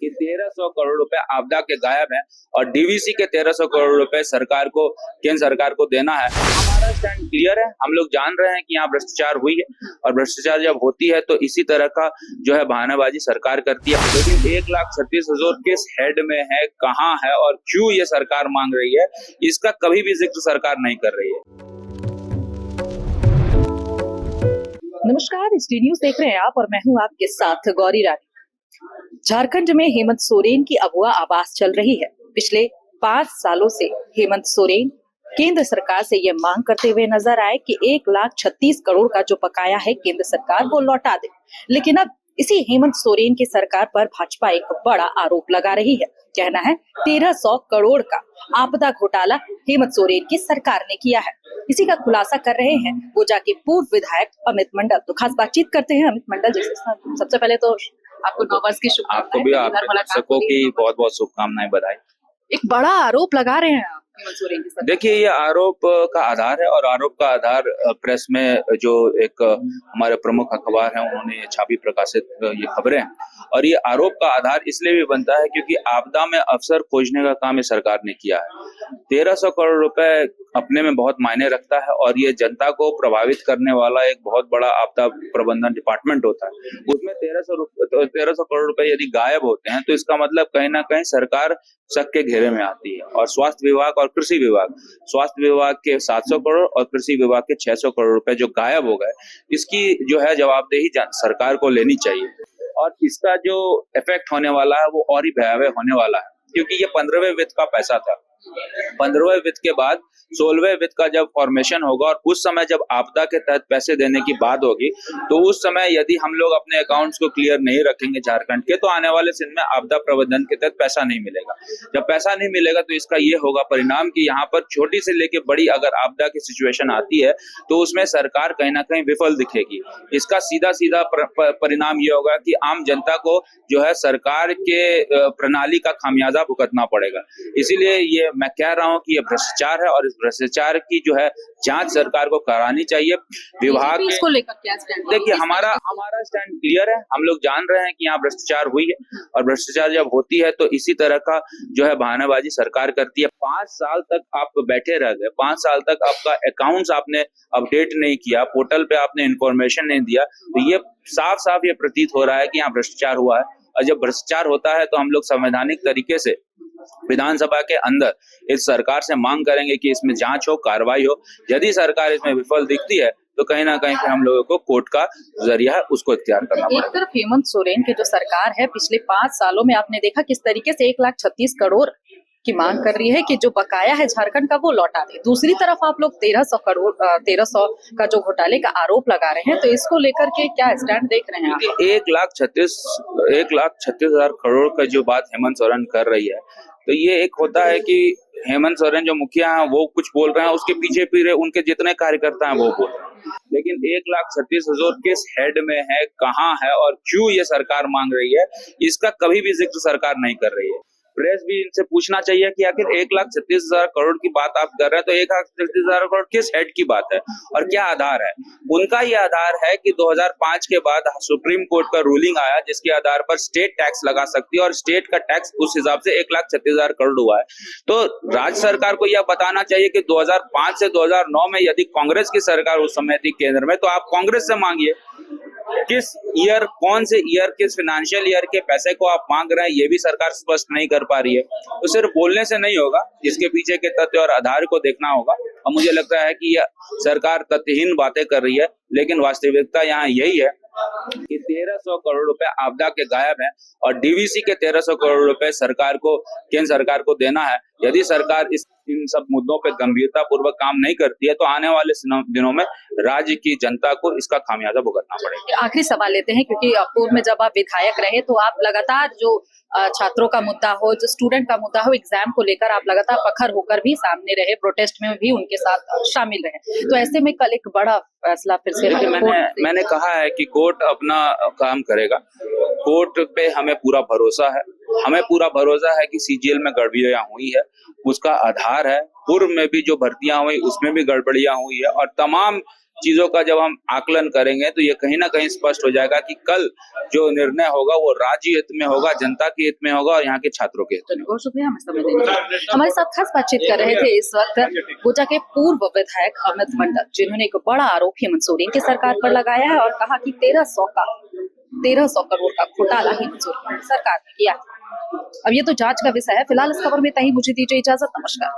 कि 1300 करोड़ रुपए आपदा के गायब हैं और डीवीसी के 1300 करोड़ रुपए सरकार को, केंद्र सरकार को देना है। हमारा स्टैंड क्लियर है। हम लोग जान रहे हैं कि यहाँ भ्रष्टाचार हुई है और भ्रष्टाचार जब होती है तो इसी तरह का जो है बहानाबाजी सरकार करती है। लेकिन 1,36,000 किस हेड में है, कहाँ है और क्यों ये सरकार मांग रही है, इसका कभी भी जिक्र सरकार नहीं कर रही है। नमस्कार, ST न्यूज देख रहे हैं आप और मैं हूं आपके साथ गौरी रानी। झारखंड में हेमंत सोरेन की अगुआ आवाज चल रही है। पिछले 5 सालों से हेमंत सोरेन केंद्र सरकार से ये मांग करते हुए नजर आए कि 1,36 करोड़ का जो बकाया है केंद्र सरकार वो लौटा दे। लेकिन अब इसी हेमंत सोरेन की सरकार पर भाजपा एक बड़ा आरोप लगा रही है। कहना है 1,300 करोड़ का आपदा घोटाला हेमंत सोरेन की सरकार ने किया है। इसी का खुलासा कर रहे हैं गोजा के पूर्व विधायक अमित मंडल। तो खास बातचीत करते हैं अमित मंडल जी से। सबसे पहले तो आपको नववर्ष की शुभकामनाएं। आपको भी, आप दर्शकों की बहुत बहुत शुभकामनाएं, बधाई। एक बड़ा आरोप लगा रहे हैं हेमंत सोरेन की सरकार। देखिए, ये आरोप का आधार है और आरोप का आधार प्रेस में जो एक हमारे प्रमुख अखबार हैं उन्होंने ये छापी प्रकाशित ये खबरें हैं। और ये आरोप का आधार इसलिए भी बनता है क्योंकि आपदा में अवसर खोजने का काम इस सरकार ने किया है। 1,300 करोड़ रुपए अपने में बहुत मायने रखता है और ये जनता को प्रभावित करने वाला एक बहुत बड़ा आपदा प्रबंधन डिपार्टमेंट होता है। उसमें 1,300 करोड़ रुपए यदि गायब होते हैं तो इसका मतलब कहीं ना कहीं सरकार शक के घेरे में आती है। और स्वास्थ्य विभाग और कृषि विभाग, स्वास्थ्य विभाग के 700 करोड़ और कृषि विभाग के 600 करोड़ रुपए जो गायब हो गए, इसकी जो है जवाबदेही सरकार को लेनी चाहिए। और इसका जो इफेक्ट होने वाला है वो और ही भयावह होने वाला है क्योंकि ये 15वें वित्त का पैसा था। 15वें वित्त के बाद 16वें वित्त का जब फॉर्मेशन होगा और उस समय जब आपदा के तहत पैसे देने की बात होगी तो उस समय यदि हम लोग अपने अकाउंट्स को क्लियर नहीं रखेंगे झारखंड के, तो आने वाले समय में आपदा प्रबंधन के तहत पैसा नहीं मिलेगा। जब पैसा नहीं मिलेगा तो इसका ये होगा परिणाम कि यहाँ पर छोटी से लेके बड़ी अगर आपदा की सिचुएशन आती है तो उसमें सरकार कहीं ना कहीं विफल दिखेगी। इसका सीधा सीधा परिणाम ये होगा कि आम जनता को जो है सरकार के प्रणाली का खामियाजा भुगतना पड़ेगा। इसीलिए ये मैं कह रहा हूँ कि ये भ्रष्टाचार है और इस भ्रष्टाचार की जो है जांच सरकार को करानी चाहिए। विभाग इसको लेकर क्या स्टैंड? देखिए, हमारा स्टैंड क्लियर है। हम लोग जान रहे हैं कि यहाँ भ्रष्टाचार हुई है और भ्रष्टाचार जब होती है तो इसी तरह का जो है बहानाबाजी सरकार करती है। 5 साल तक आप बैठे रह गए, 5 साल तक आपका अकाउंट्स आपने अपडेट नहीं किया, पोर्टल पे आपने इंफॉर्मेशन नहीं दिया, तो ये साफ साफ ये प्रतीत हो रहा है कि यहाँ भ्रष्टाचार हुआ है। और जब भ्रष्टाचार होता है तो हम लोग संवैधानिक तरीके से विधानसभा के अंदर इस सरकार से मांग करेंगे कि इसमें जांच हो, कार्रवाई हो। यदि सरकार इसमें विफल दिखती है तो कहीं ना कहीं हम लोगों को कोर्ट का जरिया है उसको इख्तियार करना पड़ेगा। एक तरफ हेमंत सोरेन की जो सरकार है पिछले 5 सालों में आपने देखा किस तरीके से 1,36 करोड़ की मांग कर रही है कि जो बकाया है झारखंड का वो लौटा दे। दूसरी तरफ आप लोग 1,300 का जो घोटाले का आरोप लगा रहे हैं, तो इसको लेकर के क्या स्टैंड देख रहे हैं आप? 1,36,000 करोड़ का जो बात हेमंत सोरेन कर रही है, तो ये एक होता है कि हेमंत सोरेन जो मुखिया हैं वो कुछ बोल रहे हैं, उसके पीछे पीछे उनके जितने कार्यकर्ता हैं वो बोल रहे हैं। लेकिन 1,36,000 किस हेड में है, कहाँ है और क्यों ये सरकार मांग रही है, इसका कभी भी जिक्र सरकार नहीं कर रही है। प्रेस भी इनसे पूछना चाहिए कि आखिर 1,36,000 करोड़ की बात आप कर रहे हैं तो 1,36,000 करोड़ किस हेड की बात है और क्या आधार है? उनका ये आधार है कि 2005 के बाद सुप्रीम कोर्ट का रूलिंग आया जिसके आधार पर स्टेट टैक्स लगा सकती है और स्टेट का टैक्स उस हिसाब से 1,36,000 करोड़ हुआ है। तो राज्य सरकार को यह बताना चाहिए कि 2005 से 2009 में यदि कांग्रेस की सरकार उस समय थी केंद्र में, तो आप कांग्रेस से मांगिए किस ईयर, कौन से ईयर, किस फाइनेंशियल ईयर के पैसे को आप मांग रहे हैं, ये भी सरकार स्पष्ट नहीं कर पा रही है। तो सिर्फ बोलने से नहीं होगा, इसके पीछे के तथ्य और आधार को देखना होगा। और मुझे लगता है कि यह सरकार तथ्यहीन बातें कर रही है, लेकिन वास्तविकता यहाँ यही है कि 1,300 करोड़ रुपए आपदा के गायब हैं और डीवीसी के 1,300 करोड़ रुपए सरकार को, केंद्र सरकार को देना है। यदि सरकार इन सब मुद्दों पे गंभीरता पूर्वक काम नहीं करती है तो आने वाले दिनों में राज्य की जनता को इसका खामियाजा भुगतना पड़ेगा। आखिरी सवाल लेते हैं क्योंकि पूर्व में जब आप विधायक रहे तो आप लगातार जो छात्रों का मुद्दा हो, जो स्टूडेंट का मुद्दा हो, एग्जाम को लेकर आप लगातार प्रखर होकर भी सामने रहे, प्रोटेस्ट में भी उनके साथ शामिल रहे। तो ऐसे में कल एक बड़ा फैसला फिर से मैंने कहा है कि कोर्ट अपना काम करेगा। कोर्ट पे हमें पूरा भरोसा है हमें पूरा भरोसा है कि सीजीएल में गड़बड़ियां हुई है, उसका आधार है। पूर्व में भी जो भर्तियां हुई उसमें भी गड़बड़ियां हुई है, और तमाम चीजों का जब हम आकलन करेंगे तो ये कहीं ना कहीं स्पष्ट हो जाएगा कि कल जो निर्णय होगा वो राज्य हित में होगा, जनता के हित में होगा और यहाँ के छात्रों के हित में। बहुत शुक्रिया हमें समय देने के लिए। हमारे साथ खास बातचीत कर रहे थे इस वक्त गोचा के पूर्व विधायक अमित मंडल, जिन्होंने एक बड़ा आरोप हेमंत सोरेन की सरकार पर लगाया है और कहा कि 1300 करोड़ का घोटाला हेमंत सोरेन की सरकार ने किया। अब ये तो जांच का विषय है। फिलहाल इस खबर में इतना ही। मुझे दीजिए इजाजत। नमस्कार।